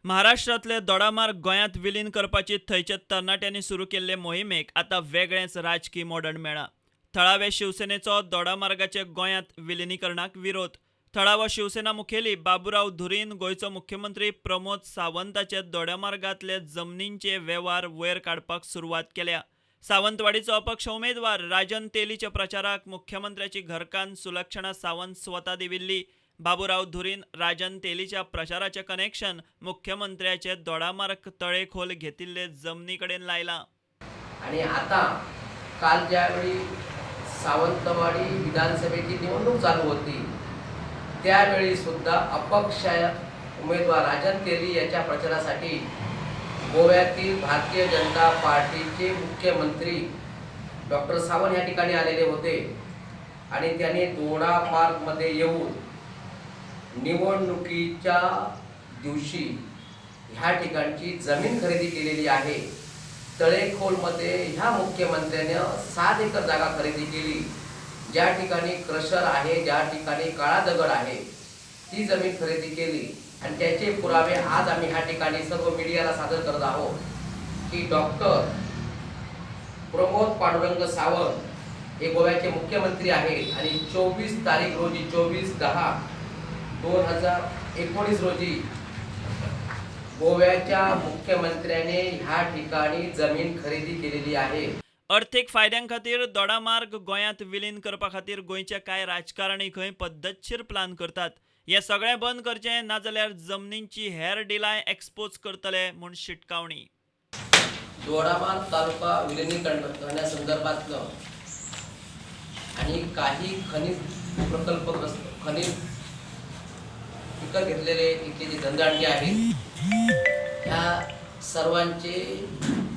महाराष्ट्रातले दोडामार्ग गोंयांत विलीन करपाची थंयचे तरणाट्यांनी सुरू केल्ले मोहिमेक आतां वेगळेंच राजकी मोडण मेळ्ळां. थळावे शिवसेनेचो दोडामार्गाचे गोंयांत विलीनीकरणाक विरोध. थळावो शिवसेना मुखेली बाबुराव धुरीन गोंयचो मुख्यमंत्री प्रमोद सावंताचे दोडामार्गांतले जमनींचे वेव्हार वयर काडपाक सुरवात केल्या. सावंतवाडीचो अपक्ष उमेदवार राजन तेलीच्या प्रचाराक मुख्यमंत्र्याची घरकान्न सुलक्षणा सावंत स्वता दिविल्ली. बाबुराव धुरीन राजन तेलीच्या प्रचाराचे कनेक्शन मुख्यमंत्र्याचे दोडामार्ग तळेखोल घेतिल्ले जमनी कडेन लायलां. आणि आता काल ज्यावेळी सावंतवाडी विधानसभेची निवडणूक चालू होती त्यावेळी सुद्धा अपक्ष उमेदवार राजन तेली याच्या प्रचारासाठी गोव्यातील भारतीय जनता पार्टीचे मुख्यमंत्री डॉक्टर सावंत या ठिकाणी आलेले होते आणि त्यांनी दोडा पार्कमध्ये येऊन निवडणुकीच्या दिवशी ह्या ठिकाणची जमीन खरेदी केलेली आहे. तळेखोलमध्ये ह्या मुख्यमंत्र्याने 7 एकर जागा खरेदी केली. ज्या ठिकाणी क्रशर आहे, ज्या ठिकाणी काळा दगड आहे, ती जमीन खरेदी केली आणि त्याचे पुरावे आज आम्ही ह्या ठिकाणी सर्व मीडियाला सादर करत आहोत की डॉक्टर प्रमोद पांडुरंग सावंत हे गोव्याचे मुख्यमंत्री आहेत आणि 24 तारीख रोजी 24/10/2019 रोजी गोव्याच्या मुख्यमंत्र्याने ह्या ठिकाणी जमीन खरेदी केलेली आहे. अर्थीक फायद्यांखातीर दोडामार्ग गोंयांत विलीन करपा खातीर गोंयचे कांय राजकारणी खंय पद्दतशीर प्लान करतात. हें सगळें बंद करचें, नाजाल्यार जमनींची हेर डिलाय एक्सपोज करतले म्हूण शिटकावणी. दोडामार्ग तालुका विलिनीकरण करण्यासंदर्भातलं आणि काही खनिज प्रकल्पग्रस्त खनिज विकत घेतलेले इथले जे धंदाडके आहेत ह्या सर्वांचे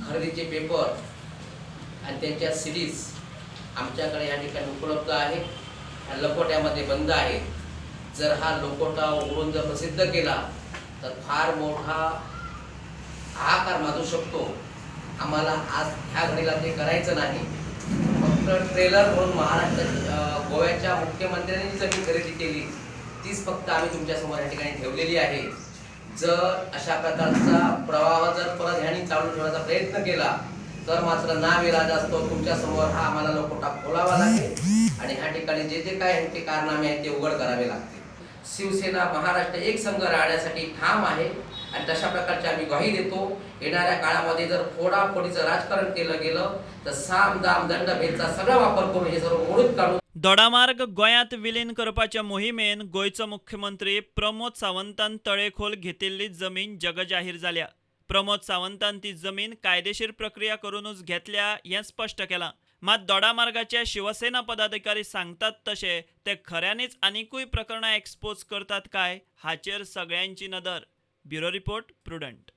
खरेदीचे पेपर आणि त्यांच्या सीडीज आमच्याकडे या ठिकाणी उपलब्ध आहेत. ह्या लकोट्यामध्ये बंद आहेत. जर हा लकोटा उघडून जर प्रसिद्ध केला तर फार मोठा हाहाकार माजू शकतो. आम्हाला आज ह्या घडीला ते करायचं नाही. फक्त ट्रेलर म्हणून महाराष्ट्र गोव्याच्या मुख्यमंत्र्यांनी जी जमीन खरेदी केली तीच फक्त आम्ही तुमच्यासमोर या ठिकाणी ठेवलेली आहे. जर अशा प्रकारचा प्रवाह जर परत ह्यांनी चालू ठेवण्याचा प्रयत्न केला तर मात्र नाविलाज असतो तुमच्यासमोर हा आम्हाला लकोटा खोलावा लागेल आणि ह्या ठिकाणी जे जे काय ह्यांचे कारनामे आहेत ते उघड करावे लागतील. शिवसेना महाराष्ट्र एक संघ राहण्यासाठी ठाम आहे आणि तशा प्रकारची आम्ही ग्वाही देतो. येणाऱ्या काळामध्ये जर फोडाफोडीचं राजकारण केलं गेलं तर साम दाम दंड भेदचा सगळा वापर करून हे सर्व मोडून काढून दोडामार्ग गोंयांत विलीन करपाच्या मोहिमेन गोंयचो मुख्यमंत्री प्रमोद सावंतान तळेखोल घेतिल्ली जमीन जगजाहीर जाल्या. प्रमोद सावंतान ती जमीन कायदेशीर प्रक्रिया करूनच घेतल्या हें स्पश्ट केलां. मात दोडामार्गाचे शिवसेना पदाधिकारी सांगतात तशे ते खऱ्यांनीच आनिकूय प्रकरणां एक्सपोज करतात काय हाचेर सगळ्यांची नदर. Bureau report, prudent.